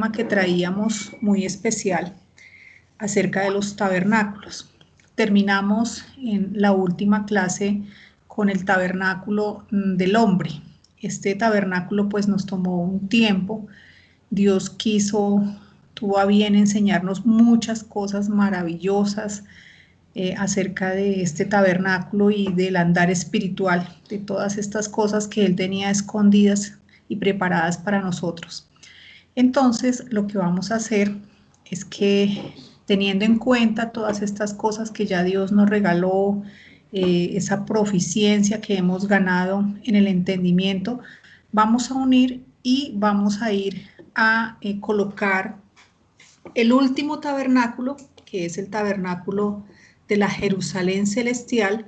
que traíamos muy especial acerca de los tabernáculos. Terminamos en la última clase con el tabernáculo del hombre. Este tabernáculo pues nos tomó un tiempo. Dios tuvo a bien enseñarnos muchas cosas maravillosas acerca de este tabernáculo y del andar espiritual, de todas estas cosas que Él tenía escondidas y preparadas para nosotros. Entonces, lo que vamos a hacer es que, teniendo en cuenta todas estas cosas que ya Dios nos regaló, esa proficiencia que hemos ganado en el entendimiento, vamos a unir y vamos a ir a colocar el último tabernáculo, que es el tabernáculo de la Jerusalén celestial,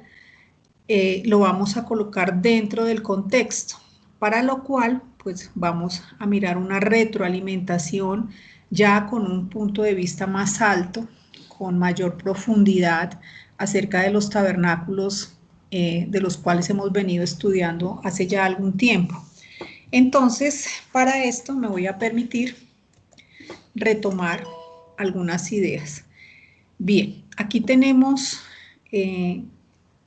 lo vamos a colocar dentro del contexto, para lo cual pues vamos a mirar una retroalimentación ya con un punto de vista más alto, con mayor profundidad acerca de los tabernáculos de los cuales hemos venido estudiando hace ya algún tiempo. Entonces, para esto me voy a permitir retomar algunas ideas. Bien, aquí tenemos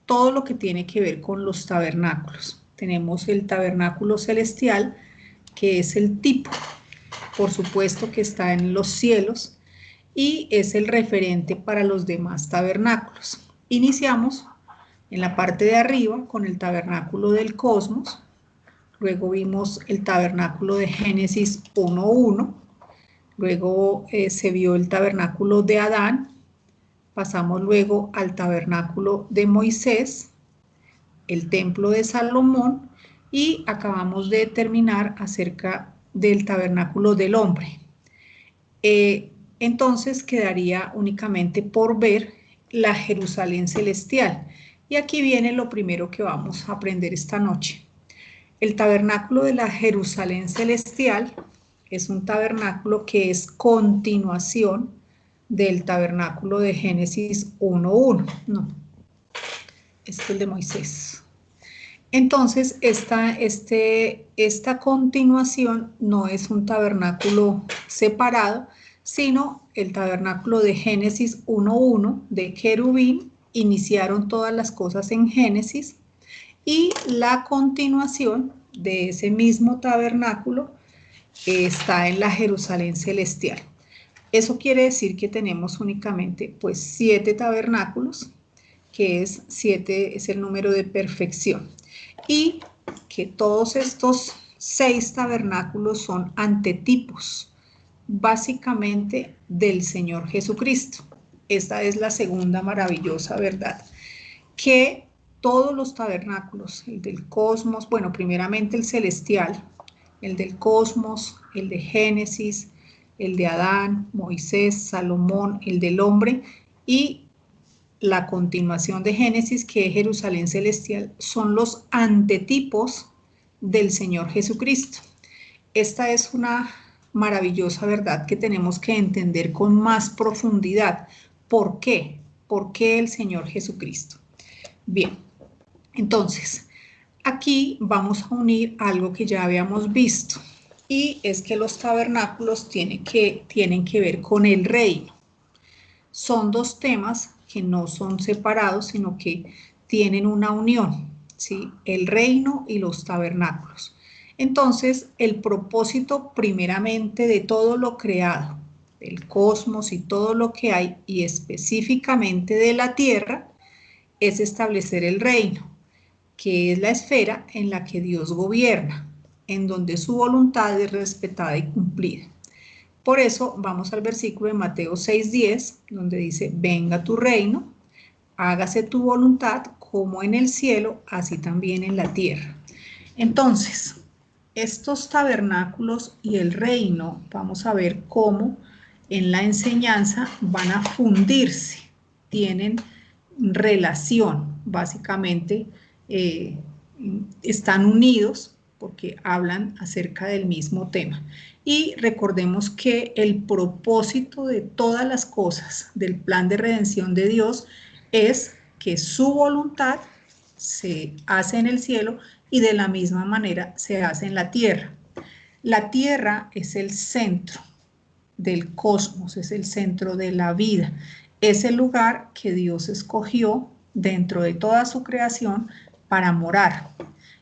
todo lo que tiene que ver con los tabernáculos. Tenemos el tabernáculo celestial, que es el tipo, por supuesto que está en los cielos, y es el referente para los demás tabernáculos. Iniciamos en la parte de arriba con el tabernáculo del cosmos, luego vimos el tabernáculo de Génesis 1:1, luego se vio el tabernáculo de Adán, pasamos luego al tabernáculo de Moisés, el templo de Salomón y acabamos de terminar acerca del tabernáculo del hombre. Entonces quedaría únicamente por ver la Jerusalén celestial. Y aquí viene lo primero que vamos a aprender esta noche. El tabernáculo de la Jerusalén celestial es un tabernáculo que es continuación del tabernáculo de Génesis 1:1. No, este es el de Moisés. Entonces, esta continuación no es un tabernáculo separado, sino el tabernáculo de Génesis 1:1 de querubín. Iniciaron todas las cosas en Génesis y la continuación de ese mismo tabernáculo está en la Jerusalén celestial. Eso quiere decir que tenemos únicamente pues 7 tabernáculos, que es 7 es el número de perfección, y que todos estos 6 tabernáculos son antetipos, básicamente del Señor Jesucristo. Esta es la segunda maravillosa verdad, que todos los tabernáculos, el del cosmos, bueno, primeramente el celestial, el del cosmos, el de Génesis, el de Adán, Moisés, Salomón, el del hombre y la continuación de Génesis, que es Jerusalén celestial, son los antetipos del Señor Jesucristo. Esta es una maravillosa verdad que tenemos que entender con más profundidad. ¿Por qué? ¿Por qué el Señor Jesucristo? Bien, entonces, aquí vamos a unir algo que ya habíamos visto, y es que los tabernáculos tienen que ver con el reino. Son dos temas que no son separados, sino que tienen una unión, ¿sí? El reino y los tabernáculos. Entonces, el propósito primeramente de todo lo creado, del cosmos y todo lo que hay, y específicamente de la tierra, es establecer el reino, que es la esfera en la que Dios gobierna, en donde su voluntad es respetada y cumplida. Por eso vamos al versículo de Mateo 6:10, donde dice, venga tu reino, hágase tu voluntad como en el cielo, así también en la tierra. Entonces, estos tabernáculos y el reino, vamos a ver cómo en la enseñanza van a fundirse, tienen relación, básicamente están unidos porque hablan acerca del mismo tema. Y recordemos que el propósito de todas las cosas del plan de redención de Dios es que su voluntad se hace en el cielo y de la misma manera se hace en la tierra. La tierra es el centro del cosmos, es el centro de la vida. Es el lugar que Dios escogió dentro de toda su creación para morar.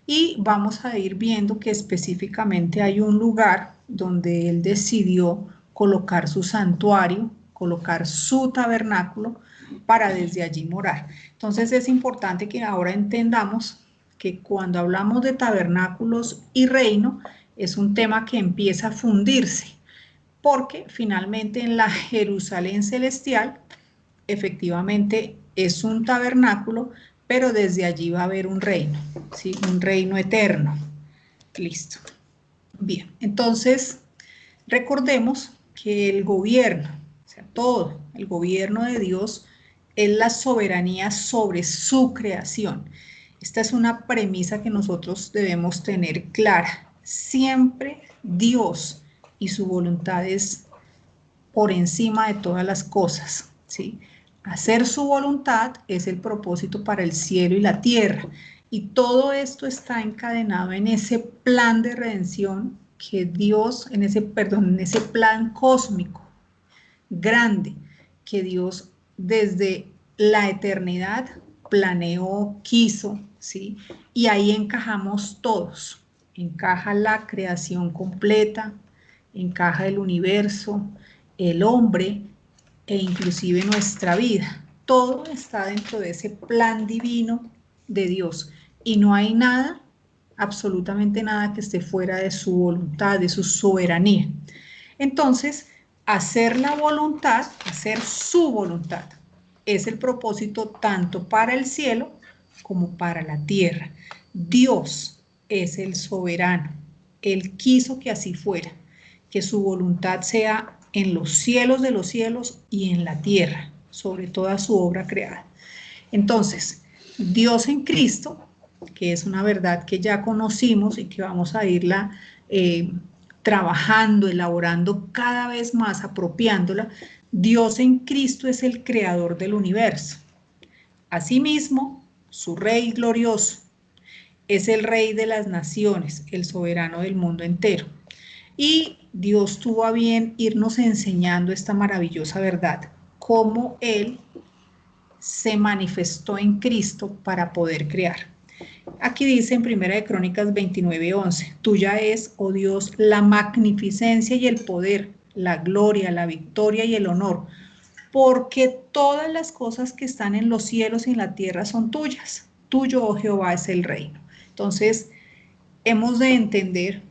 Y vamos a ir viendo que específicamente hay un lugar donde Él decidió colocar su santuario, colocar su tabernáculo para desde allí morar. Entonces es importante que ahora entendamos que cuando hablamos de tabernáculos y reino, es un tema que empieza a fundirse, porque finalmente en la Jerusalén celestial, efectivamente es un tabernáculo, pero desde allí va a haber un reino, ¿sí? Un reino eterno. Listo. Bien, entonces recordemos que el gobierno, o sea, todo el gobierno de Dios es la soberanía sobre su creación. Esta es una premisa que nosotros debemos tener clara. Siempre Dios y su voluntad es por encima de todas las cosas, ¿sí? Hacer su voluntad es el propósito para el cielo y la tierra. Y todo esto está encadenado en ese plan de redención que Dios, en ese plan cósmico grande que Dios desde la eternidad planeó, quiso, ¿sí? Y ahí encajamos todos. Encaja la creación completa, encaja el universo, el hombre e inclusive nuestra vida. Todo está dentro de ese plan divino de Dios y no hay nada, absolutamente nada que esté fuera de su voluntad, de su soberanía. Entonces, hacer la voluntad, hacer su voluntad, es el propósito tanto para el cielo como para la tierra. Dios es el soberano. Él quiso que así fuera, que su voluntad sea en los cielos de los cielos y en la tierra, sobre toda su obra creada. Entonces, Dios en Cristo, que es una verdad que ya conocimos y que vamos a irla trabajando, elaborando cada vez más, apropiándola, Dios en Cristo es el creador del universo. Asimismo, su Rey glorioso es el Rey de las naciones, el soberano del mundo entero. Y Dios tuvo a bien irnos enseñando esta maravillosa verdad, cómo Él se manifestó en Cristo para poder crear. Aquí dice en Primera de Crónicas 29:11, tuya es, oh Dios, la magnificencia y el poder, la gloria, la victoria y el honor, porque todas las cosas que están en los cielos y en la tierra son tuyas. Tuyo, oh Jehová, es el reino. Entonces, hemos de entender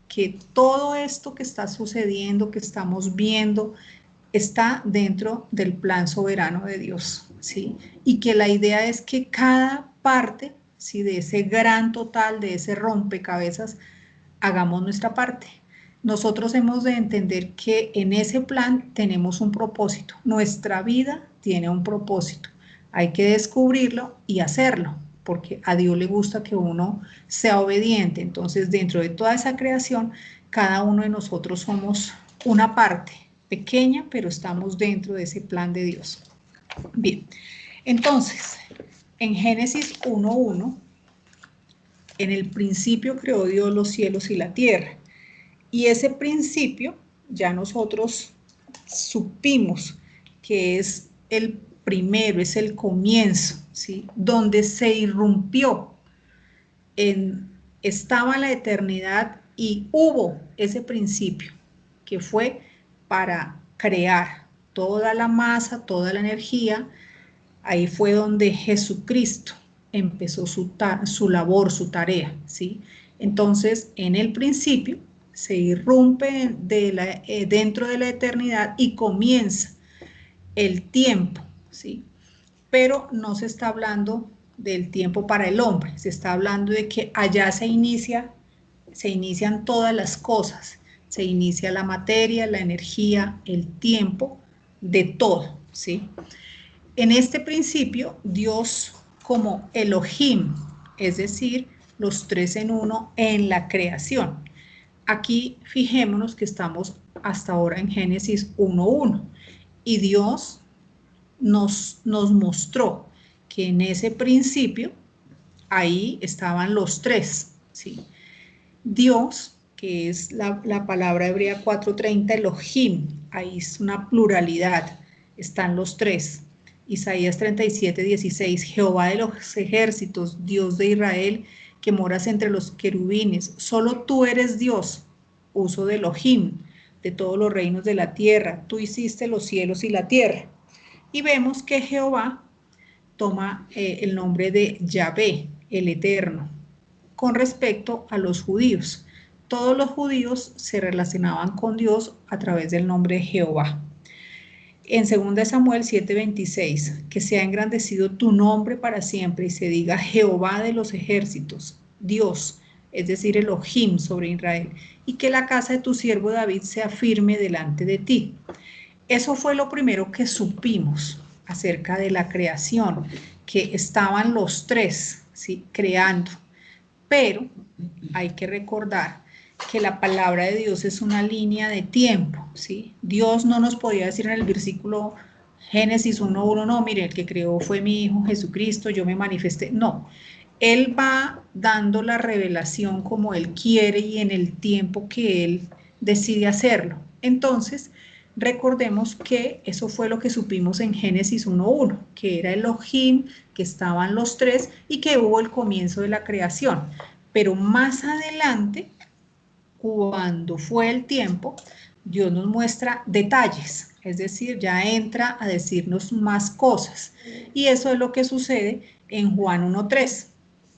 que todo esto que está sucediendo, que estamos viendo, está dentro del plan soberano de Dios, ¿sí? Y que la idea es que cada parte, ¿sí?, de ese gran total, de ese rompecabezas, hagamos nuestra parte. Nosotros hemos de entender que en ese plan tenemos un propósito. Nuestra vida tiene un propósito. Hay que descubrirlo y hacerlo, porque a Dios le gusta que uno sea obediente. Entonces, dentro de toda esa creación, cada uno de nosotros somos una parte pequeña, pero estamos dentro de ese plan de Dios. Bien, entonces, en Génesis 1:1, en el principio creó Dios los cielos y la tierra. Y ese principio ya nosotros supimos que es el primero, es el comienzo, ¿sí?, donde se irrumpió, estaba la eternidad y hubo ese principio que fue para crear toda la masa, toda la energía. Ahí fue donde Jesucristo empezó su labor, su tarea, ¿sí? Entonces, en el principio se irrumpe dentro de la eternidad y comienza el tiempo, ¿sí? Pero no se está hablando del tiempo para el hombre, se está hablando de que allá se inician todas las cosas, se inicia la materia, la energía, el tiempo, de todo, ¿sí? En este principio, Dios como Elohim, es decir, los tres en uno en la creación. Aquí fijémonos que estamos hasta ahora en Génesis 1:1 y Dios nos mostró que en ese principio ahí estaban los tres, ¿sí? Dios, que es la palabra hebrea 4:30, Elohim, ahí es una pluralidad, están los tres. Isaías 37:16, Jehová de los ejércitos, Dios de Israel, que moras entre los querubines, solo tú eres Dios, uso de Elohim, de todos los reinos de la tierra, tú hiciste los cielos y la tierra. Y vemos que Jehová toma el nombre de Yahvé, el Eterno, con respecto a los judíos. Todos los judíos se relacionaban con Dios a través del nombre de Jehová. En 2 Samuel 7:26, que sea engrandecido tu nombre para siempre y se diga Jehová de los ejércitos, Dios, es decir, Elohim sobre Israel, y que la casa de tu siervo David sea firme delante de ti. Eso fue lo primero que supimos acerca de la creación, que estaban los tres, ¿sí?, creando. Pero hay que recordar que la palabra de Dios es una línea de tiempo, ¿sí? Dios no nos podía decir en el versículo Génesis 1:1, no, mire, el que creó fue mi Hijo Jesucristo, yo me manifesté. No, Él va dando la revelación como Él quiere y en el tiempo que Él decide hacerlo. Entonces, recordemos que eso fue lo que supimos en Génesis 1:1, que era Elohim, que estaban los tres y que hubo el comienzo de la creación. Pero más adelante, cuando fue el tiempo, Dios nos muestra detalles, es decir, ya entra a decirnos más cosas. Y eso es lo que sucede en Juan 1:3,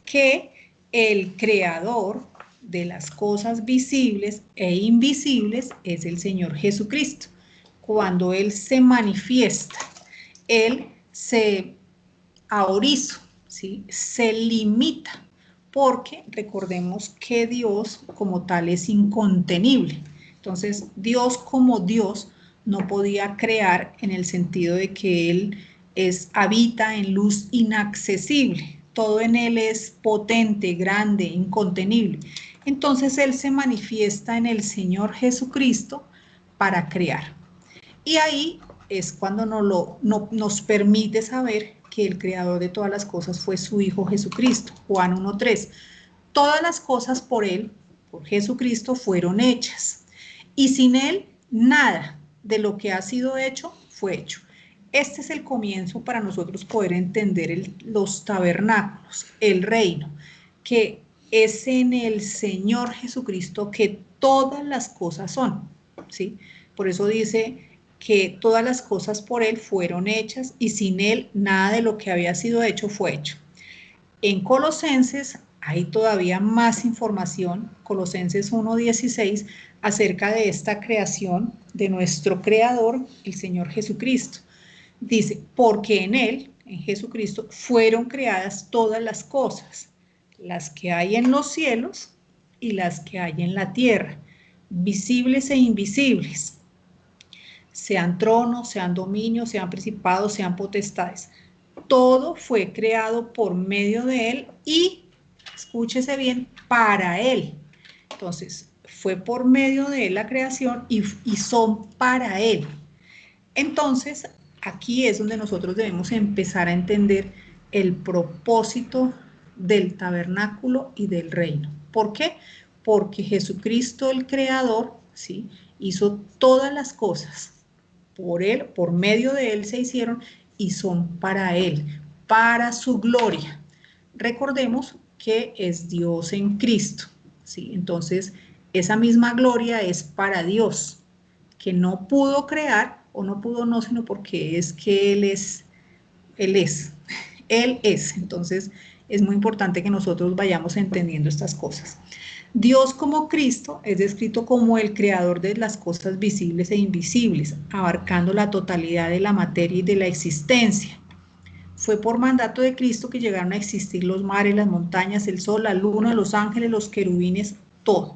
que el creador de las cosas visibles e invisibles es el Señor Jesucristo. Cuando Él se manifiesta, Él se ahorizo, ¿sí?, se limita, porque recordemos que Dios como tal es incontenible. Entonces, Dios como Dios no podía crear en el sentido de que Él habita en luz inaccesible. Todo en Él es potente, grande, incontenible. Entonces, Él se manifiesta en el Señor Jesucristo para crear. Y ahí es cuando nos permite saber que el creador de todas las cosas fue su Hijo Jesucristo. Juan 1:3. Todas las cosas por Él, por Jesucristo, fueron hechas. Y sin Él, nada de lo que ha sido hecho fue hecho. Este es el comienzo para nosotros poder entender los tabernáculos, el reino, que es en el Señor Jesucristo que todas las cosas son, ¿sí? Por eso dice que todas las cosas por Él fueron hechas y sin Él nada de lo que había sido hecho fue hecho. En Colosenses hay todavía más información, Colosenses 1:16, acerca de esta creación de nuestro Creador, el Señor Jesucristo. Dice, porque en Él, en Jesucristo, fueron creadas todas las cosas, las que hay en los cielos y las que hay en la tierra, visibles e invisibles, sean tronos, sean dominios, sean principados, sean potestades. Todo fue creado por medio de Él y, escúchese bien, para Él. Entonces, fue por medio de Él la creación y son para Él. Entonces, aquí es donde nosotros debemos empezar a entender el propósito del tabernáculo y del reino. ¿Por qué? Porque Jesucristo, el Creador, ¿sí?, hizo todas las cosas por Él, por medio de Él se hicieron y son para Él, para su gloria. Recordemos que es Dios en Cristo, ¿sí? Entonces, esa misma gloria es para Dios, que no pudo crear, o no pudo no, sino porque es que Él es. Entonces, es muy importante que nosotros vayamos entendiendo estas cosas. Dios como Cristo es descrito como el creador de las cosas visibles e invisibles, abarcando la totalidad de la materia y de la existencia. Fue por mandato de Cristo que llegaron a existir los mares, las montañas, el sol, la luna, los ángeles, los querubines, todo.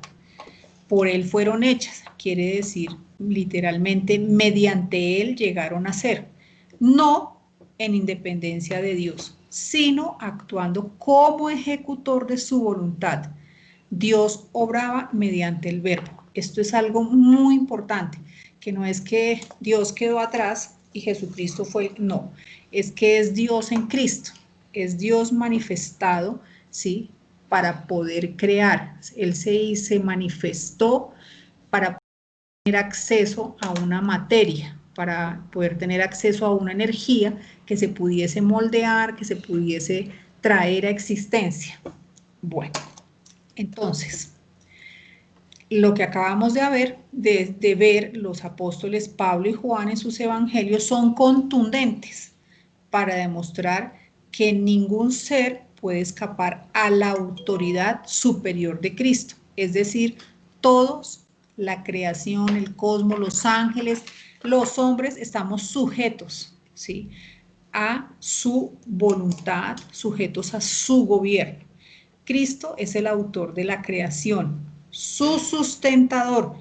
Por Él fueron hechas, quiere decir literalmente mediante Él llegaron a ser. No en independencia de Dios, sino actuando como ejecutor de su voluntad. Dios obraba mediante el verbo. Esto es algo muy importante, que no es que Dios quedó atrás y Jesucristo fue, no, es que es Dios en Cristo, es Dios manifestado, ¿sí?, para poder crear. Él se manifestó para tener acceso a una materia, para poder tener acceso a una energía que se pudiese moldear, que se pudiese traer a existencia. Bueno, entonces, lo que acabamos de ver, los apóstoles Pablo y Juan en sus evangelios son contundentes para demostrar que ningún ser puede escapar a la autoridad superior de Cristo. Es decir, todos, la creación, el cosmos, los ángeles, los hombres, estamos sujetos, ¿sí?, a su voluntad, sujetos a su gobierno. Cristo es el autor de la creación, su sustentador.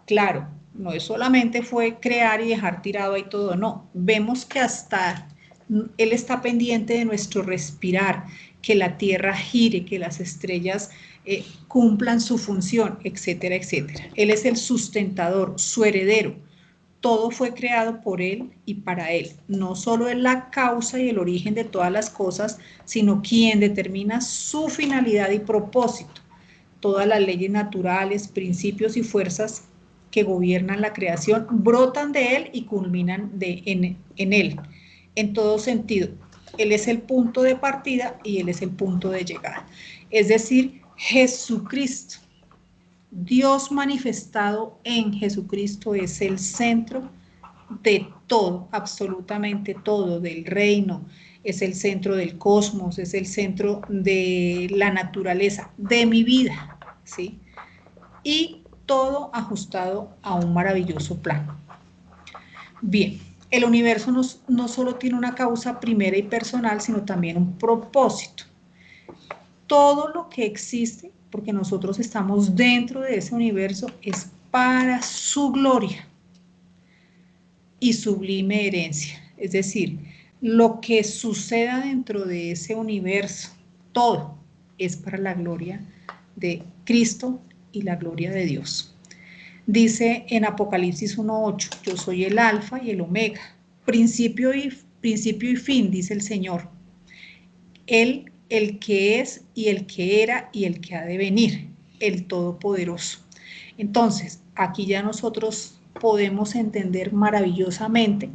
Claro, no es solamente fue crear y dejar tirado ahí todo, no. Vemos que hasta Él está pendiente de nuestro respirar, que la tierra gire, que las estrellas cumplan su función, etcétera, etcétera. Él es el sustentador, su heredero. Todo fue creado por Él y para Él. No solo es la causa y el origen de todas las cosas, sino quien determina su finalidad y propósito. Todas las leyes naturales, principios y fuerzas que gobiernan la creación brotan de Él y culminan en Él, en todo sentido. Él es el punto de partida y Él es el punto de llegada. Es decir, Jesucristo, Dios manifestado en Jesucristo, es el centro de todo, absolutamente todo, del reino, es el centro del cosmos, es el centro de la naturaleza, de mi vida, ¿sí? Y todo ajustado a un maravilloso plan. Bien, el universo no solo tiene una causa primera y personal, sino también un propósito. Todo lo que existe, porque nosotros estamos dentro de ese universo, es para su gloria y sublime herencia. Es decir, lo que suceda dentro de ese universo, todo es para la gloria de Cristo y la gloria de Dios. Dice en Apocalipsis 1:8, yo soy el alfa y el omega, principio y fin, dice el Señor. Él, el que es y el que era y el que ha de venir, el Todopoderoso. Entonces, aquí ya nosotros podemos entender maravillosamente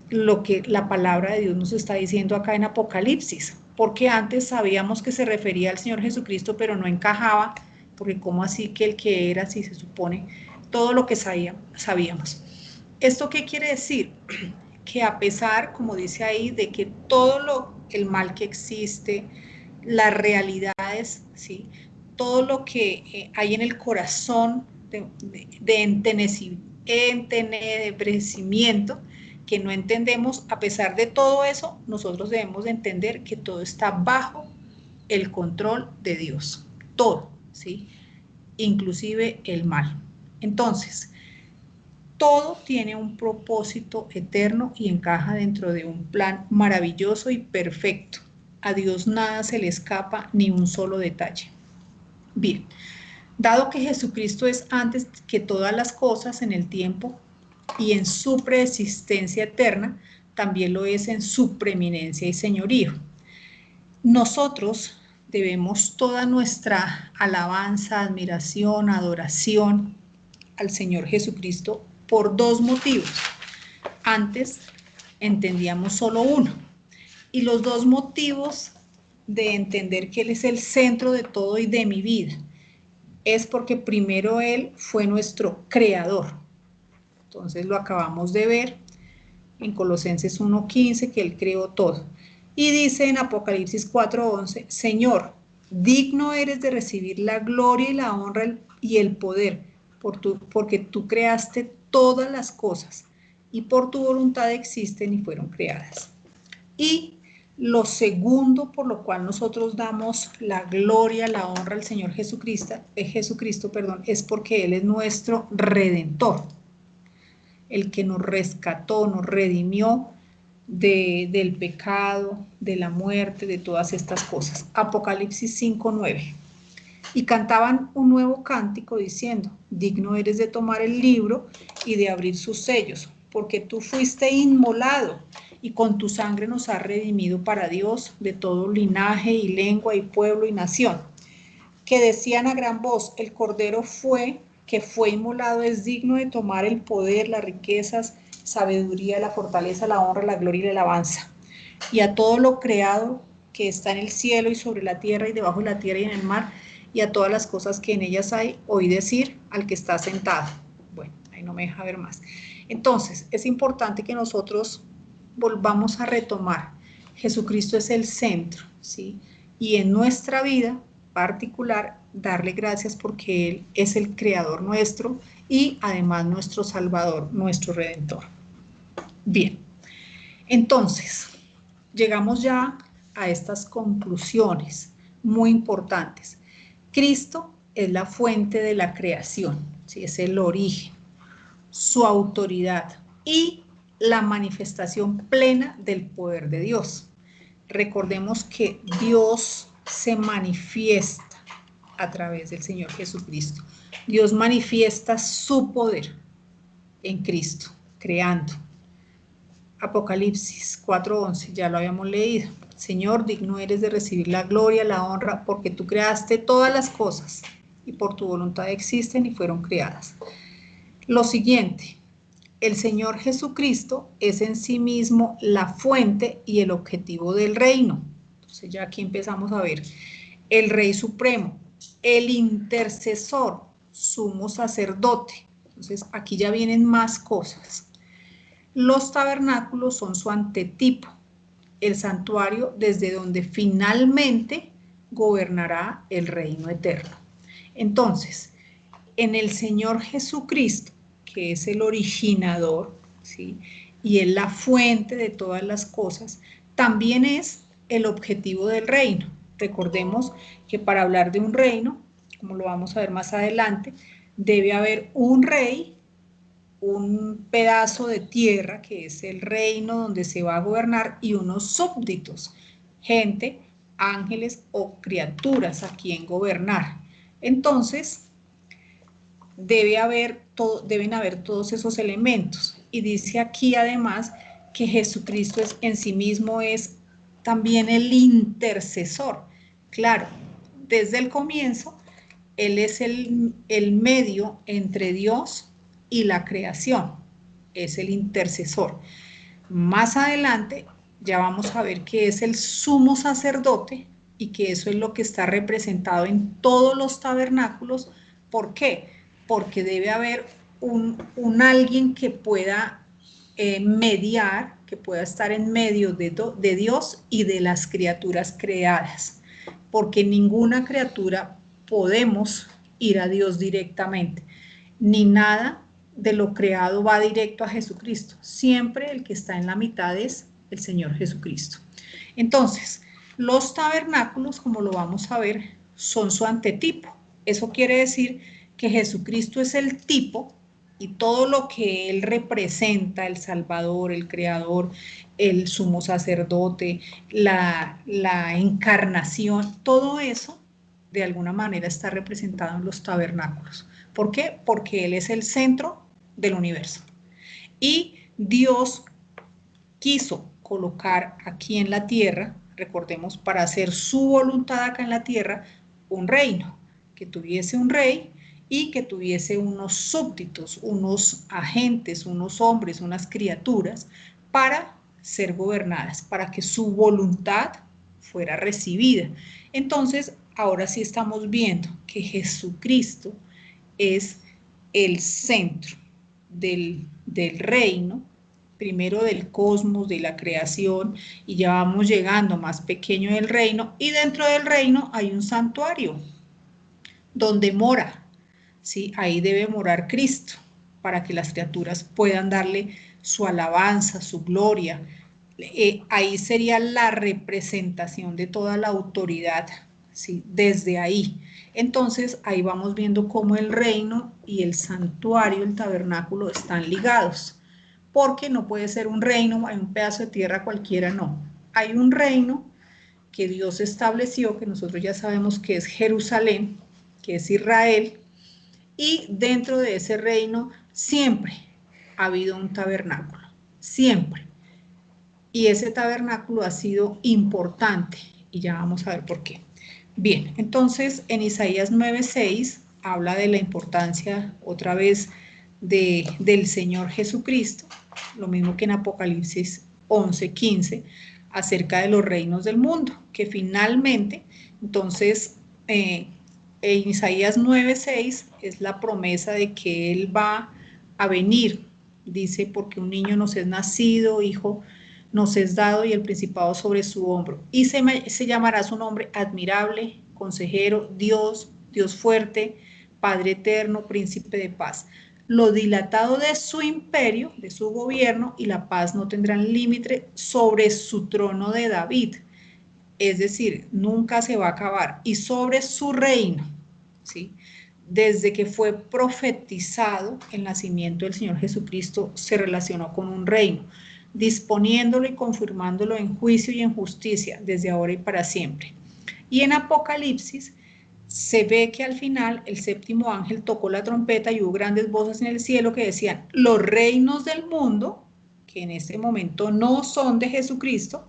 lo que la palabra de Dios nos está diciendo acá en Apocalipsis, porque antes sabíamos que se refería al Señor Jesucristo, pero no encajaba, porque cómo así que el que era, si se supone todo lo que sabíamos. ¿Esto qué quiere decir? Que a pesar, como dice ahí, de que todo el mal que existe, las realidades, ¿sí?, todo lo que hay en el corazón de entenebrecimiento, que no entendemos, a pesar de todo eso, nosotros debemos de entender que todo está bajo el control de Dios, todo, ¿sí?, inclusive el mal. Entonces, todo tiene un propósito eterno y encaja dentro de un plan maravilloso y perfecto. A Dios nada se le escapa, ni un solo detalle. Bien, dado que Jesucristo es antes que todas las cosas en el tiempo y en su preexistencia eterna, también lo es en su preeminencia y señorío. Nosotros debemos toda nuestra alabanza, admiración, adoración al Señor Jesucristo por dos motivos. Antes entendíamos solo uno, y los dos motivos de entender que Él es el centro de todo y de mi vida es porque primero Él fue nuestro creador. Entonces lo acabamos de ver en Colosenses 1:15, que Él creó todo. Y dice en Apocalipsis 4:11, Señor, digno eres de recibir la gloria y la honra y el poder, porque tú creaste todas las cosas y por tu voluntad existen y fueron creadas. Y lo segundo por lo cual nosotros damos la gloria, la honra al Señor Jesucristo, es porque Él es nuestro Redentor, el que nos rescató, nos redimió del pecado, de la muerte, de todas estas cosas. Apocalipsis 5:9. Y cantaban un nuevo cántico diciendo, digno eres de tomar el libro y de abrir sus sellos, porque tú fuiste inmolado y con tu sangre nos has redimido para Dios de todo linaje y lengua y pueblo y nación. Que decían a gran voz, el Cordero fue que fue inmolado es digno de tomar el poder, las riquezas, sabiduría, la fortaleza, la honra, la gloria y la alabanza. Y a todo lo creado que está en el cielo y sobre la tierra y debajo de la tierra y en el mar, y a todas las cosas que en ellas hay, oí decir al que está sentado. Bueno, ahí no me deja ver más. Entonces, es importante que nosotros volvamos a retomar. Jesucristo es el centro, ¿sí? Y en nuestra vida particular, darle gracias porque Él es el creador nuestro y además nuestro Salvador, nuestro Redentor. Bien, entonces, llegamos ya a estas conclusiones muy importantes. Cristo es la fuente de la creación, ¿sí? Es el origen, su autoridad y la manifestación plena del poder de Dios. Recordemos que Dios se manifiesta a través del Señor Jesucristo. Dios manifiesta su poder en Cristo, creando. Apocalipsis 4:11, ya lo habíamos leído. Señor, digno eres de recibir la gloria, la honra, porque tú creaste todas las cosas y por tu voluntad existen y fueron creadas. Lo siguiente, el Señor Jesucristo es en sí mismo la fuente y el objetivo del reino. Entonces ya aquí empezamos a ver el Rey Supremo, el intercesor, sumo sacerdote. Entonces aquí ya vienen más cosas. Los tabernáculos son su antetipo, el santuario desde donde finalmente gobernará el reino eterno. Entonces, en el Señor Jesucristo, que es el originador, ¿sí? Y es la fuente de todas las cosas, también es el objetivo del reino. Recordemos que para hablar de un reino, como lo vamos a ver más adelante, debe haber un rey, un pedazo de tierra que es el reino donde se va a gobernar y unos súbditos, gente, ángeles o criaturas a quien gobernar. Entonces, deben haber todos esos elementos. Y dice aquí además que Jesucristo en sí mismo es también el intercesor. Claro, desde el comienzo, Él es el medio entre Dios y la creación, es el intercesor. Más adelante ya vamos a ver que es el sumo sacerdote y que eso es lo que está representado en todos los tabernáculos. ¿Por qué? Porque debe haber un alguien que pueda mediar, que pueda estar en medio de Dios y de las criaturas creadas, porque ninguna criatura podemos ir a Dios directamente, ni nada de lo creado va directo a Jesucristo. Siempre el que está en la mitad es el Señor Jesucristo. Entonces, los tabernáculos, como lo vamos a ver, son su antetipo. Eso quiere decir que Jesucristo es el tipo y todo lo que Él representa, el Salvador, el Creador, el sumo sacerdote, la encarnación, todo eso de alguna manera está representado en los tabernáculos. ¿Por qué? Porque Él es el centro del universo. Y Dios quiso colocar aquí en la tierra, recordemos, para hacer su voluntad acá en la tierra, un reino, que tuviese un rey y que tuviese unos súbditos, unos agentes, unos hombres, unas criaturas, para ser gobernadas, para que su voluntad fuera recibida. Entonces, ahora sí estamos viendo que Jesucristo es el centro del reino, primero del cosmos, de la creación, y ya vamos llegando más pequeño del reino, y dentro del reino hay un santuario donde mora, ¿sí? Ahí debe morar Cristo, para que las criaturas puedan darle su alabanza, su gloria. Ahí sería la representación de toda la autoridad, ¿sí? Desde ahí. Entonces, ahí vamos viendo cómo el reino y el santuario, el tabernáculo, están ligados. Porque no puede ser un reino, hay un pedazo de tierra cualquiera, no. Hay un reino que Dios estableció, que nosotros ya sabemos que es Jerusalén, que es Israel, y dentro de ese reino siempre ha habido un tabernáculo, siempre. Y ese tabernáculo ha sido importante, y ya vamos a ver por qué. Bien, entonces en Isaías 9:6 habla de la importancia otra vez del Señor Jesucristo, lo mismo que en Apocalipsis 11:15, acerca de los reinos del mundo, que finalmente, entonces, en Isaías 9:6 es la promesa de que Él va a venir, dice, porque un niño nos es nacido, hijo nos es dado y el principado sobre su hombro, y se llamará su nombre admirable, consejero, Dios fuerte, Padre eterno, príncipe de paz. Lo dilatado de su imperio, de su gobierno, y la paz no tendrán límite sobre su trono de David. Es decir, nunca se va a acabar. Y sobre su reino, ¿sí? Desde que fue profetizado el nacimiento del Señor Jesucristo, se relacionó con un reino, disponiéndolo y confirmándolo en juicio y en justicia, desde ahora y para siempre. Y en Apocalipsis se ve que al final el séptimo ángel tocó la trompeta y hubo grandes voces en el cielo que decían, los reinos del mundo, que en este momento no son de Jesucristo,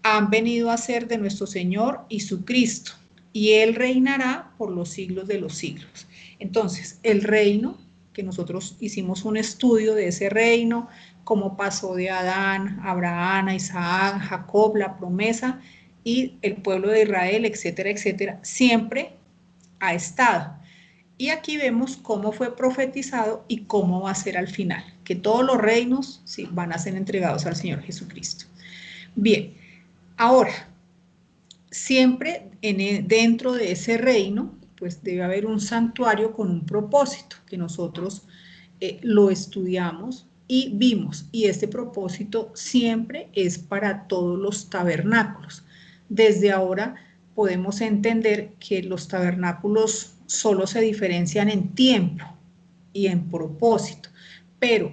han venido a ser de nuestro Señor y su Cristo, y Él reinará por los siglos de los siglos. Entonces, el reino, que nosotros hicimos un estudio de ese reino, cómo pasó de Adán, Abraham, Isaac, Jacob, la promesa, y el pueblo de Israel, etcétera, etcétera, siempre ha estado. Y aquí vemos cómo fue profetizado y cómo va a ser al final, que todos los reinos sí, van a ser entregados al Señor Jesucristo. Bien, ahora, siempre dentro de ese reino, pues debe haber un santuario con un propósito, que nosotros lo estudiamos y vimos, y este propósito siempre es para todos los tabernáculos. Desde ahora podemos entender que los tabernáculos solo se diferencian en tiempo y en propósito, pero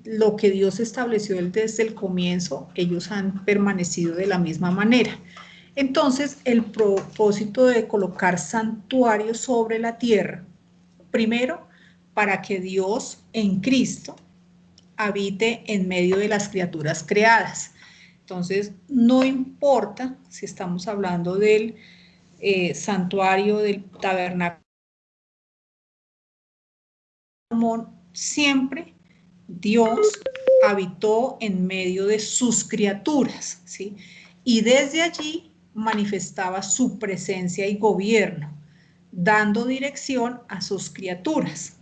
lo que Dios estableció desde el comienzo, ellos han permanecido de la misma manera. Entonces, el propósito de colocar santuarios sobre la tierra, primero, para que Dios en Cristo habite en medio de las criaturas creadas. Entonces, no importa si estamos hablando del santuario, del tabernáculo, siempre Dios habitó en medio de sus criaturas, ¿sí? Y desde allí manifestaba su presencia y gobierno, dando dirección a sus criaturas.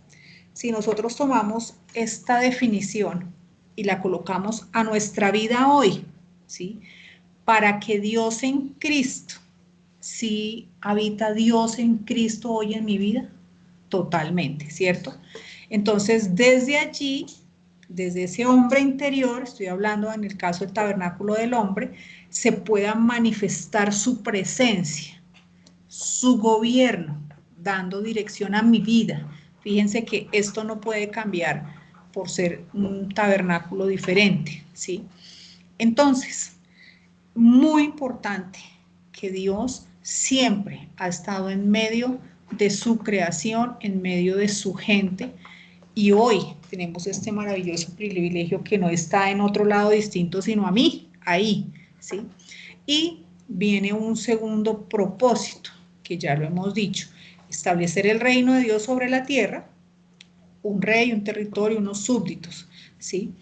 Si nosotros tomamos esta definición y la colocamos a nuestra vida hoy, ¿sí? Para que Dios en Cristo, ¿sí habita Dios en Cristo hoy en mi vida? Totalmente, ¿cierto? Entonces, desde allí, desde ese hombre interior, estoy hablando en el caso del tabernáculo del hombre, se pueda manifestar su presencia, su gobierno, dando dirección a mi vida. Fíjense que esto no puede cambiar por ser un tabernáculo diferente, ¿sí? Entonces, muy importante que Dios siempre ha estado en medio de su creación, en medio de su gente, y hoy tenemos este maravilloso privilegio que no está en otro lado distinto, sino a mí, ahí, ¿sí? Y viene un segundo propósito, que ya lo hemos dicho, establecer el reino de Dios sobre la tierra, un rey, un territorio, unos súbditos, ¿sí?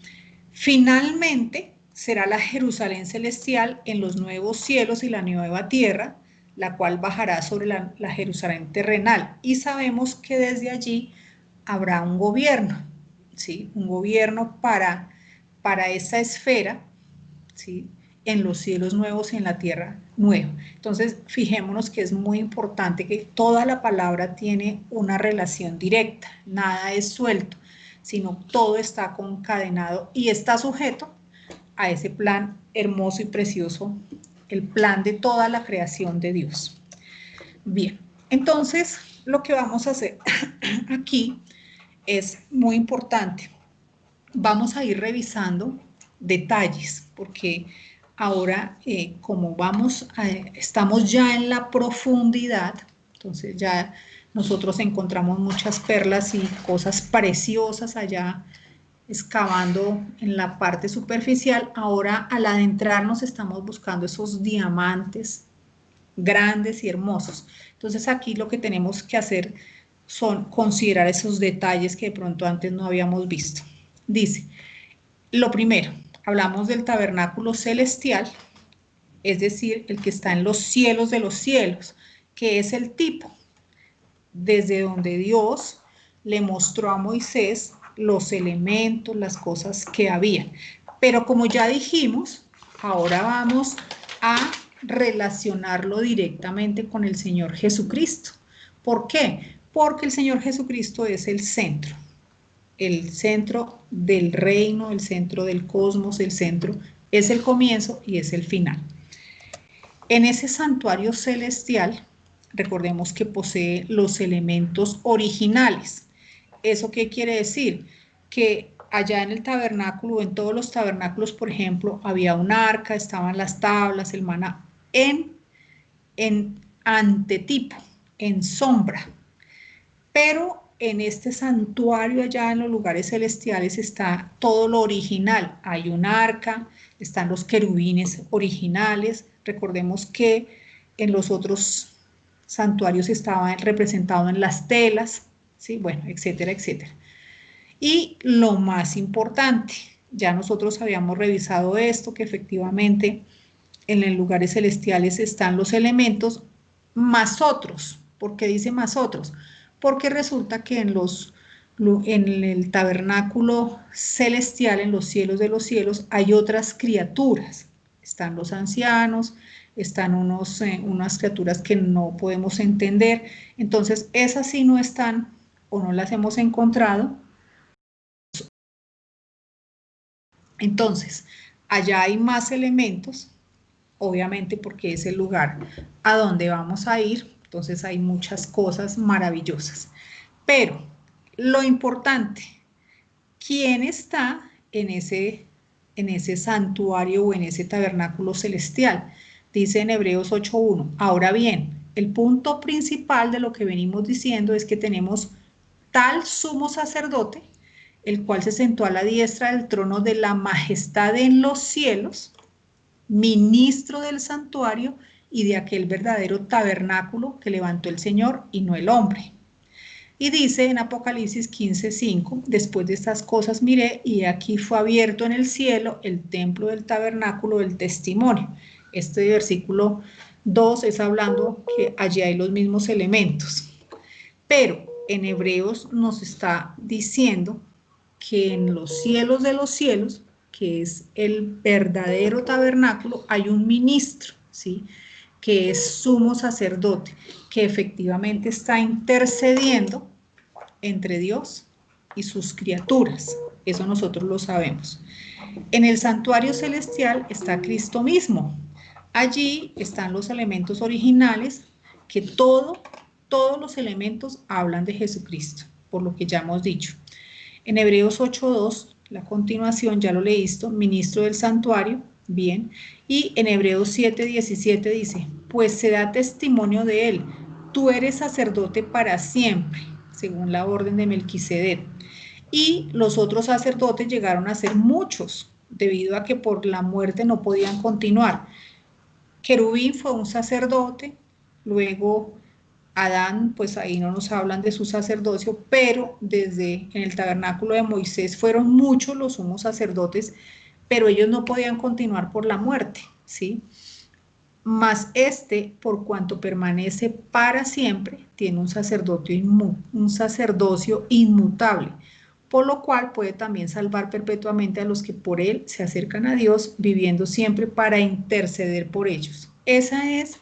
Finalmente, será la Jerusalén celestial en los nuevos cielos y la nueva tierra, la cual bajará sobre la Jerusalén terrenal. Y sabemos que desde allí habrá un gobierno, ¿sí? Un gobierno para esa esfera, ¿sí? En los cielos nuevos y en la tierra nueva. Entonces, fijémonos que es muy importante que toda la palabra tiene una relación directa, nada es suelto, sino todo está concadenado y está sujeto a ese plan hermoso y precioso, el plan de toda la creación de Dios. Bien, entonces lo que vamos a hacer aquí es muy importante. Vamos a ir revisando detalles, porque ahora como estamos ya en la profundidad, entonces ya nosotros encontramos muchas perlas y cosas preciosas allá excavando en la parte superficial. Ahora al adentrarnos estamos buscando esos diamantes grandes y hermosos. Entonces aquí lo que tenemos que hacer son considerar esos detalles que de pronto antes no habíamos visto. Dice, lo primero, hablamos del tabernáculo celestial, es decir, el que está en los cielos de los cielos, que es el tipo desde donde Dios le mostró a Moisés los elementos, las cosas que habían. Pero como ya dijimos, ahora vamos a relacionarlo directamente con el Señor Jesucristo. ¿Por qué? Porque el Señor Jesucristo es el centro del reino, el centro del cosmos, el centro, es el comienzo y es el final. En ese santuario celestial, recordemos que posee los elementos originales. ¿Eso qué quiere decir? Que allá en el tabernáculo, en todos los tabernáculos, por ejemplo, había un arca, estaban las tablas, el maná, en antetipo, en sombra. Pero en este santuario allá en los lugares celestiales está todo lo original. Hay un arca, están los querubines originales. Recordemos que en los otros santuarios estaban representados en las telas, ¿sí? Bueno, etcétera, etcétera. Y lo más importante, ya nosotros habíamos revisado esto, que efectivamente en los lugares celestiales están los elementos más otros. ¿Por qué dice más otros? Porque resulta que en el tabernáculo celestial, en los cielos de los cielos, hay otras criaturas. Están los ancianos, están unas criaturas que no podemos entender. Entonces, esas sí no están o no las hemos encontrado. Entonces, allá hay más elementos, obviamente porque es el lugar a donde vamos a ir, entonces hay muchas cosas maravillosas. Pero lo importante, ¿quién está en ese santuario o en ese tabernáculo celestial? Dice en Hebreos 8:1. Ahora bien, el punto principal de lo que venimos diciendo es que tenemos tal sumo sacerdote, el cual se sentó a la diestra del trono de la majestad en los cielos, ministro del santuario y de aquel verdadero tabernáculo que levantó el Señor y no el hombre. Y dice en Apocalipsis 15:5, después de estas cosas miré y aquí fue abierto en el cielo el templo del tabernáculo del testimonio. Este versículo 2 es hablando que allí hay los mismos elementos. Pero en Hebreos nos está diciendo que en los cielos de los cielos, que es el verdadero tabernáculo, hay un ministro, ¿sí? Que es sumo sacerdote, que efectivamente está intercediendo entre Dios y sus criaturas. Eso nosotros lo sabemos. En el santuario celestial está Cristo mismo. Allí están los elementos originales, que todos los elementos hablan de Jesucristo, por lo que ya hemos dicho. En Hebreos 8:2, la continuación, ya lo leíste, ministro del santuario, bien. Y en Hebreos 7:17 dice, pues se da testimonio de él, tú eres sacerdote para siempre, según la orden de Melquisedec. Y los otros sacerdotes llegaron a ser muchos, debido a que por la muerte no podían continuar. Querubín fue un sacerdote, luego Adán, pues ahí no nos hablan de su sacerdocio, pero desde en el tabernáculo de Moisés fueron muchos los sumos sacerdotes, pero ellos no podían continuar por la muerte, ¿sí? Mas por cuanto permanece para siempre, tiene un sacerdocio inmutable, por lo cual puede también salvar perpetuamente a los que por él se acercan a Dios, viviendo siempre para interceder por ellos. Ese es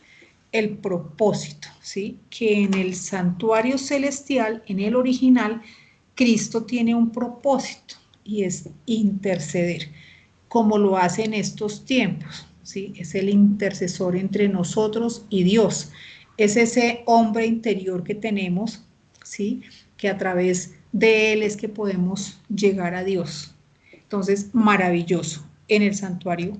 el propósito, ¿sí? Que en el santuario celestial, en el original, Cristo tiene un propósito y es interceder, como lo hace en estos tiempos, ¿sí? Es el intercesor entre nosotros y Dios. Es ese hombre interior que tenemos, ¿sí? Que a través de él es que podemos llegar a Dios. Entonces, maravilloso en el santuario.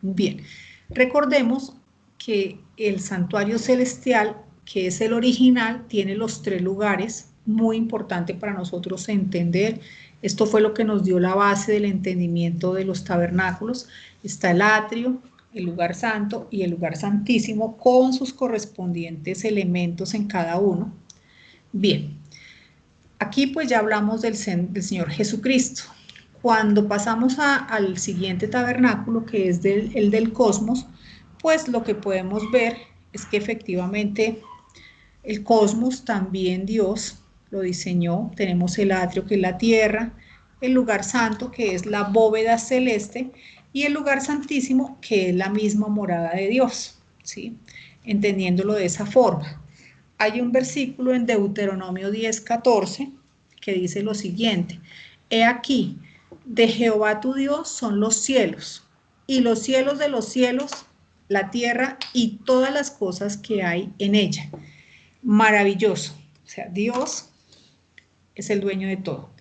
Bien, recordemos que el santuario celestial, que es el original, tiene los 3 lugares, muy importante para nosotros entender. Esto fue lo que nos dio la base del entendimiento de los tabernáculos. Está el atrio, el lugar santo y el lugar santísimo con sus correspondientes elementos en cada uno. Bien, aquí pues ya hablamos del Señor Jesucristo. Cuando pasamos al siguiente tabernáculo, que es el del cosmos, pues lo que podemos ver es que efectivamente el cosmos también Dios lo diseñó. Tenemos el atrio, que es la tierra, el lugar santo, que es la bóveda celeste, y el lugar santísimo, que es la misma morada de Dios, ¿sí? Entendiéndolo de esa forma. Hay un versículo en Deuteronomio 10:14 que dice lo siguiente: He aquí, de Jehová tu Dios son los cielos, y los cielos de los cielos, la tierra y todas las cosas que hay en ella. Maravilloso. O sea, Dios es el dueño de todo.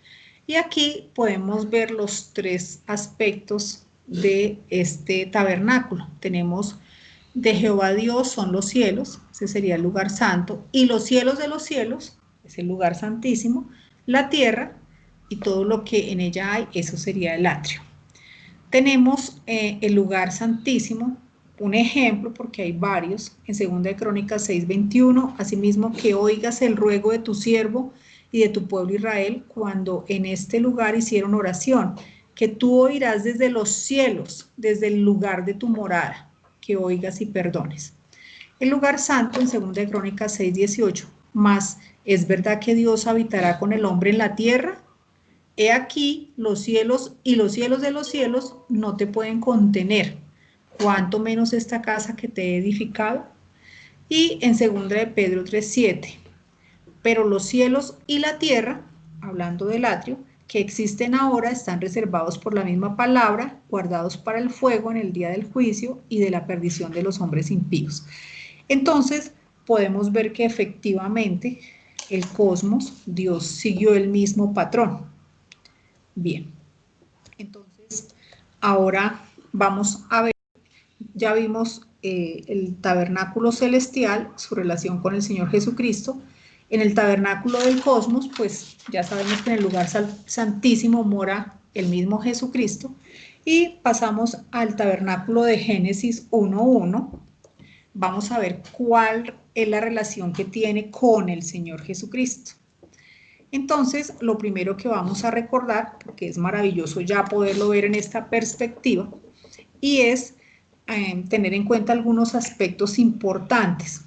Y aquí podemos ver los tres aspectos de este tabernáculo. Tenemos de Jehová Dios son los cielos, ese sería el lugar santo, y los cielos de los cielos, es el lugar santísimo, la tierra y todo lo que en ella hay, eso sería el atrio. Tenemos el lugar santísimo, un ejemplo, porque hay varios, en 2 de Crónicas 6:21, asimismo que oigas el ruego de tu siervo y de tu pueblo Israel, cuando en este lugar hicieron oración, que tú oirás desde los cielos, desde el lugar de tu morada, que oigas y perdones. El lugar santo en 2 de Crónicas 6:18, mas es verdad que Dios habitará con el hombre en la tierra. He aquí los cielos y los cielos de los cielos no te pueden contener, cuanto menos esta casa que te he edificado. Y en 2 de Pedro 3:7, pero los cielos y la tierra, hablando del atrio, que existen ahora, están reservados por la misma palabra, guardados para el fuego en el día del juicio y de la perdición de los hombres impíos. Entonces, podemos ver que efectivamente el cosmos, Dios siguió el mismo patrón. Bien, entonces ahora vamos a ver, ya vimos el tabernáculo celestial, su relación con el Señor Jesucristo. En el tabernáculo del cosmos, pues ya sabemos que en el lugar santísimo mora el mismo Jesucristo. Y pasamos al tabernáculo de Génesis 1:1. Vamos a ver cuál es la relación que tiene con el Señor Jesucristo. Entonces, lo primero que vamos a recordar, porque es maravilloso ya poderlo ver en esta perspectiva, y es tener en cuenta algunos aspectos importantes.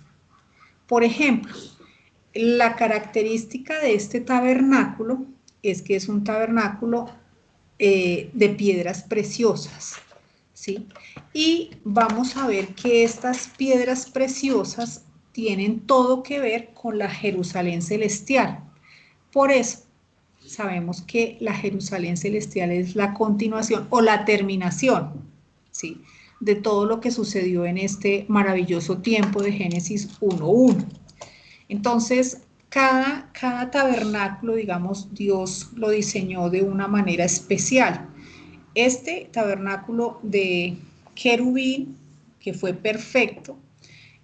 Por ejemplo, la característica de este tabernáculo es que es un tabernáculo de piedras preciosas, ¿sí? Y vamos a ver que estas piedras preciosas tienen todo que ver con la Jerusalén celestial. Por eso sabemos que la Jerusalén celestial es la continuación o la terminación, ¿sí?, de todo lo que sucedió en este maravilloso tiempo de Génesis 1:1. Entonces, cada tabernáculo, digamos, Dios lo diseñó de una manera especial. Este tabernáculo de querubín, que fue perfecto,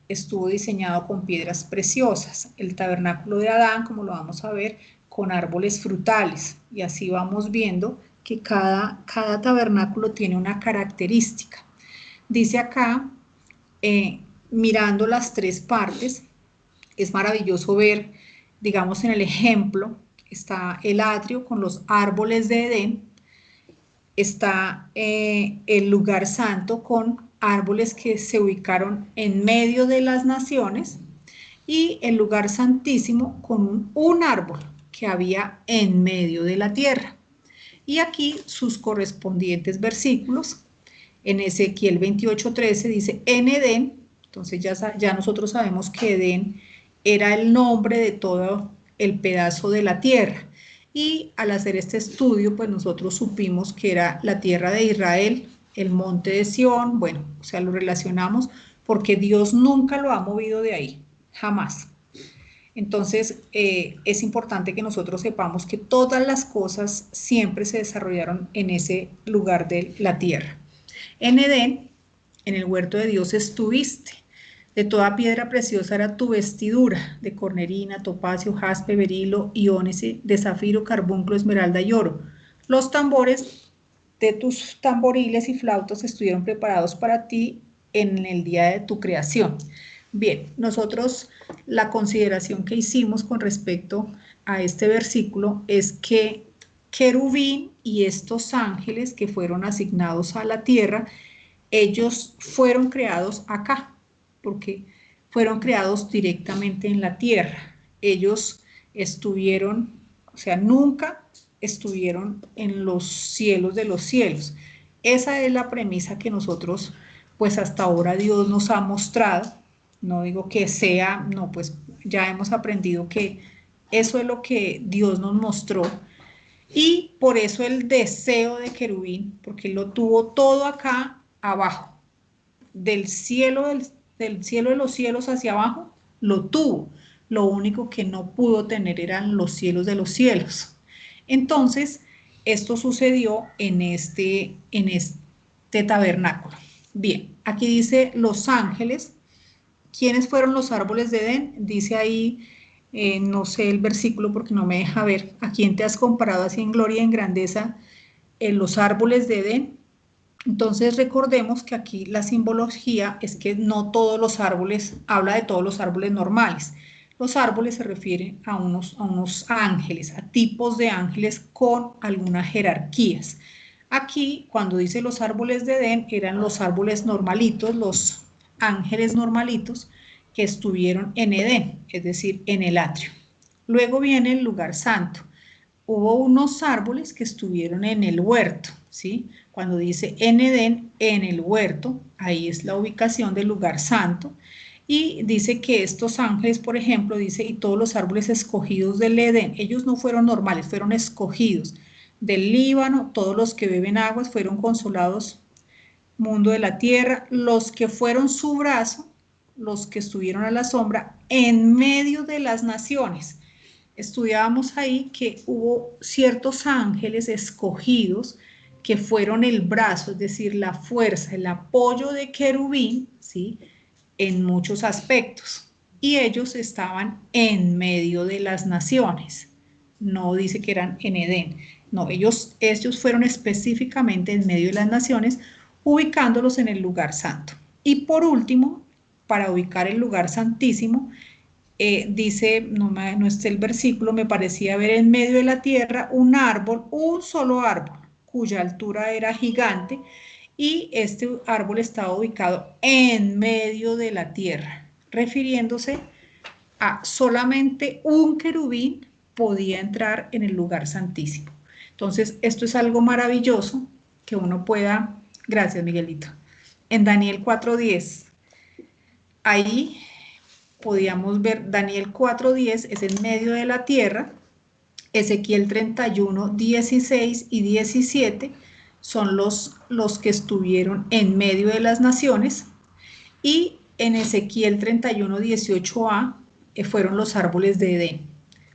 estuvo diseñado con piedras preciosas. El tabernáculo de Adán, como lo vamos a ver, con árboles frutales. Y así vamos viendo que cada tabernáculo tiene una característica. Dice acá, mirando las tres partes, es maravilloso ver, digamos, en el ejemplo, está el atrio con los árboles de Edén, está el lugar santo con árboles que se ubicaron en medio de las naciones, y el lugar santísimo con un árbol que había en medio de la tierra. Y aquí sus correspondientes versículos. En Ezequiel 28:13 dice, en Edén, entonces ya nosotros sabemos que Edén era el nombre de todo el pedazo de la tierra. Y al hacer este estudio, pues nosotros supimos que era la tierra de Israel, el monte de Sión, bueno, o sea, lo relacionamos porque Dios nunca lo ha movido de ahí, jamás. Entonces, es importante que nosotros sepamos que todas las cosas siempre se desarrollaron en ese lugar de la tierra. En Edén, en el huerto de Dios estuviste. De toda piedra preciosa era tu vestidura, de cornerina, topacio, jaspe, berilo, ónice, de zafiro, carbunclo, esmeralda y oro. Los tambores de tus tamboriles y flautas estuvieron preparados para ti en el día de tu creación. Bien, nosotros la consideración que hicimos con respecto a este versículo es que querubín y estos ángeles que fueron asignados a la tierra, ellos fueron creados acá, porque fueron creados directamente en la tierra. Ellos estuvieron, o sea, nunca estuvieron en los cielos de los cielos. Esa es la premisa que nosotros, pues hasta ahora Dios nos ha mostrado. No digo que sea, no, pues ya hemos aprendido que eso es lo que Dios nos mostró. Y por eso el deseo de querubín, porque lo tuvo todo acá abajo, del cielo, del cielo de los cielos hacia abajo, lo tuvo. Lo único que no pudo tener eran los cielos de los cielos. Entonces, esto sucedió en este tabernáculo. Bien, aquí dice los ángeles. ¿Quiénes fueron los árboles de Edén? Dice ahí, no sé el versículo porque no me deja ver. ¿A quién te has comparado así en gloria y en grandeza en los árboles de Edén? Entonces recordemos que aquí la simbología es que no todos los árboles, habla de todos los árboles normales. Los árboles se refieren a unos ángeles, a tipos de ángeles con algunas jerarquías. Aquí, cuando dice los árboles de Edén, eran los árboles normalitos, los ángeles normalitos que estuvieron en Edén, es decir, en el atrio. Luego viene el lugar santo. Hubo unos árboles que estuvieron en el huerto, ¿sí? Cuando dice en Edén, en el huerto, ahí es la ubicación del lugar santo. Y dice que estos ángeles, por ejemplo, dice, y todos los árboles escogidos del Edén, ellos no fueron normales, fueron escogidos. Del Líbano, todos los que beben aguas fueron consolados, mundo de la tierra, los que fueron su brazo, los que estuvieron a la sombra, en medio de las naciones. Estudiábamos ahí que hubo ciertos ángeles escogidos que fueron el brazo, es decir, la fuerza, el apoyo de querubín, ¿sí? En muchos aspectos. Y ellos estaban en medio de las naciones. No dice que eran en Edén. No, ellos fueron específicamente en medio de las naciones, ubicándolos en el lugar santo. Y por último, para ubicar el lugar santísimo, dice, no está el versículo, me parecía ver en medio de la tierra un árbol, un solo árbol, cuya altura era gigante, y este árbol estaba ubicado en medio de la tierra, refiriéndose a solamente un querubín podía entrar en el lugar santísimo. Entonces, esto es algo maravilloso que uno pueda, gracias Miguelito, en Daniel 4:10, ahí podíamos ver Daniel 4:10 es en medio de la tierra, Ezequiel 31:16 y 17 son los que estuvieron en medio de las naciones, y en Ezequiel 31:18a fueron los árboles de Edén,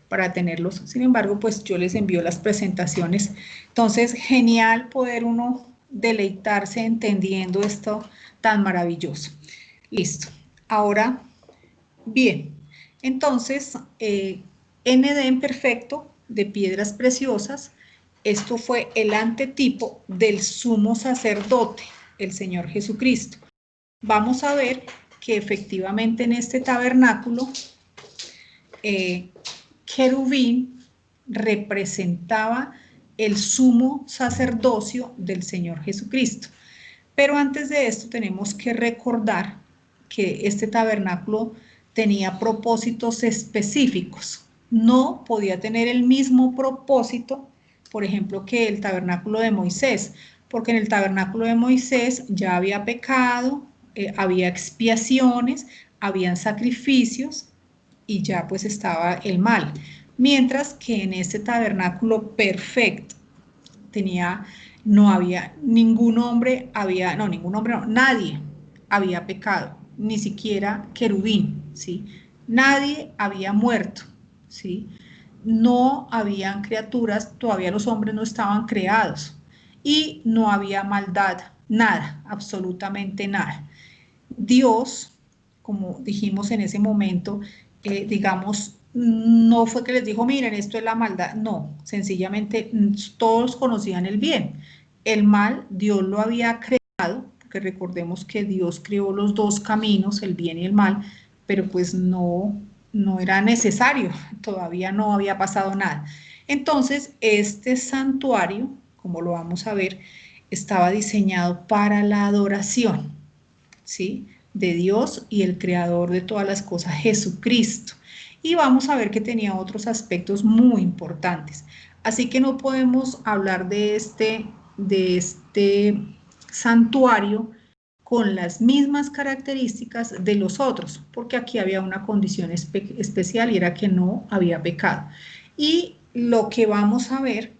para tenerlos. Sin embargo, pues yo les envío las presentaciones. Entonces, genial poder uno deleitarse entendiendo esto tan maravilloso. Listo. Ahora, bien, entonces, en Edén perfecto, de piedras preciosas, esto fue el antetipo del sumo sacerdote, el Señor Jesucristo. Vamos a ver que efectivamente en este tabernáculo, querubín representaba el sumo sacerdocio del Señor Jesucristo. Pero antes de esto tenemos que recordar que este tabernáculo tenía propósitos específicos. No podía tener el mismo propósito, por ejemplo, que el tabernáculo de Moisés, porque en el tabernáculo de Moisés ya había pecado, había expiaciones, habían sacrificios y ya pues estaba el mal. Mientras que en este tabernáculo perfecto no había ningún hombre, nadie había pecado, ni siquiera querubín, ¿sí? Nadie había muerto, ¿sí? No habían criaturas, todavía los hombres no estaban creados y no había maldad, nada, absolutamente nada. Dios, como dijimos en ese momento, digamos, no fue que les dijo, miren, esto es la maldad, no, sencillamente todos conocían el bien. El mal Dios lo había creado, porque recordemos que Dios creó los dos caminos, el bien y el mal, pero pues no era necesario, todavía no había pasado nada. Entonces, este santuario, como lo vamos a ver, estaba diseñado para la adoración, ¿sí? De Dios y el creador de todas las cosas, Jesucristo. Y vamos a ver que tenía otros aspectos muy importantes. Así que no podemos hablar de este santuario con las mismas características de los otros, porque aquí había una condición especial y era que no había pecado. Y lo que vamos a ver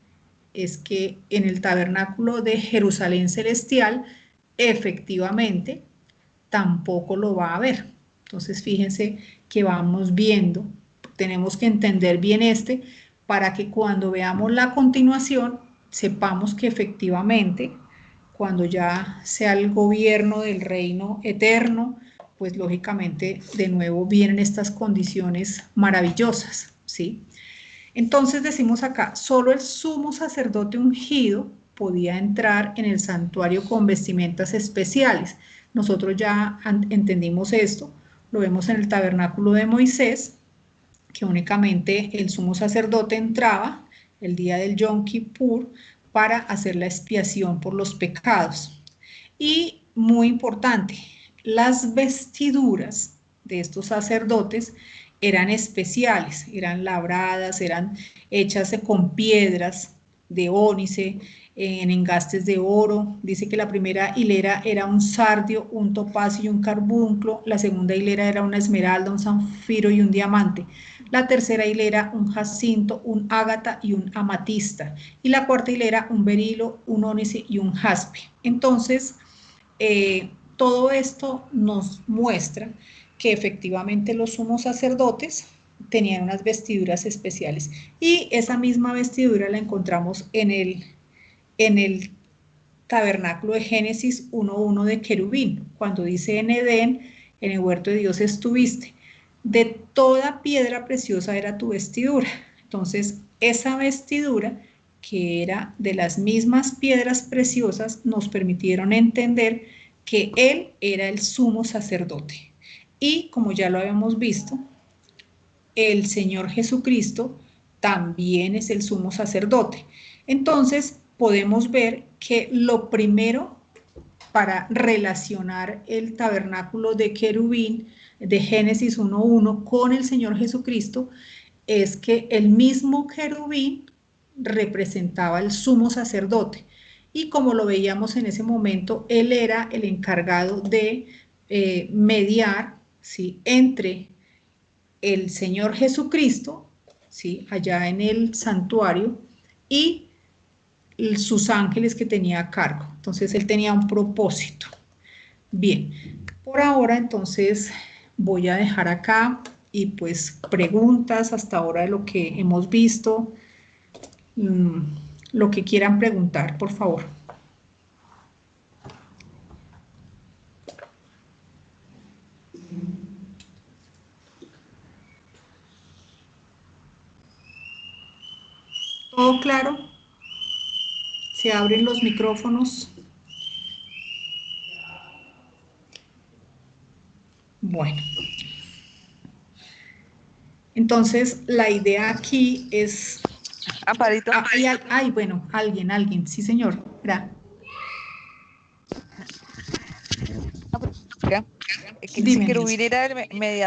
es que en el tabernáculo de Jerusalén celestial, efectivamente, tampoco lo va a ver. Entonces, fíjense que vamos viendo, tenemos que entender bien para que cuando veamos la continuación, sepamos que efectivamente, cuando ya sea el gobierno del reino eterno, pues lógicamente de nuevo vienen estas condiciones maravillosas, ¿sí? Entonces decimos acá, solo el sumo sacerdote ungido podía entrar en el santuario con vestimentas especiales. Nosotros ya entendimos esto, lo vemos en el tabernáculo de Moisés, que únicamente el sumo sacerdote entraba el día del Yom Kippur para hacer la expiación por los pecados. Y muy importante, las vestiduras de estos sacerdotes eran especiales, eran labradas, eran hechas con piedras de ónice, en engastes de oro. Dice que la primera hilera era un sardio, un topacio y un carbunclo, la segunda hilera era una esmeralda, un zafiro y un diamante, la tercera hilera un jacinto, un ágata y un amatista, y la cuarta hilera un berilo, un ónice y un jaspe. Entonces, todo esto nos muestra que efectivamente los sumos sacerdotes tenían unas vestiduras especiales, y esa misma vestidura la encontramos en el tabernáculo de Génesis 1:1 de querubín, cuando dice en Edén, en el huerto de Dios estuviste, de toda piedra preciosa era tu vestidura. Entonces, esa vestidura, que era de las mismas piedras preciosas, nos permitieron entender que él era el sumo sacerdote. Y como ya lo habíamos visto, el Señor Jesucristo también es el sumo sacerdote. Entonces, podemos ver que lo primero para relacionar el tabernáculo de querubín de Génesis 1:1 con el Señor Jesucristo es que el mismo querubín representaba al sumo sacerdote, y como lo veíamos en ese momento, él era el encargado de mediar, ¿sí?, entre el Señor Jesucristo, ¿sí?, allá en el santuario, y sus ángeles que tenía a cargo. Entonces él tenía un propósito. Bien, por ahora entonces voy a dejar acá, y pues preguntas hasta ahora de lo que hemos visto, lo que quieran preguntar, por favor. ¿Todo claro? Se abren los micrófonos. Bueno. Entonces, la idea aquí es... Amparito. Ay, bueno, alguien, sí señor. Que si Dime, querubín era el mediador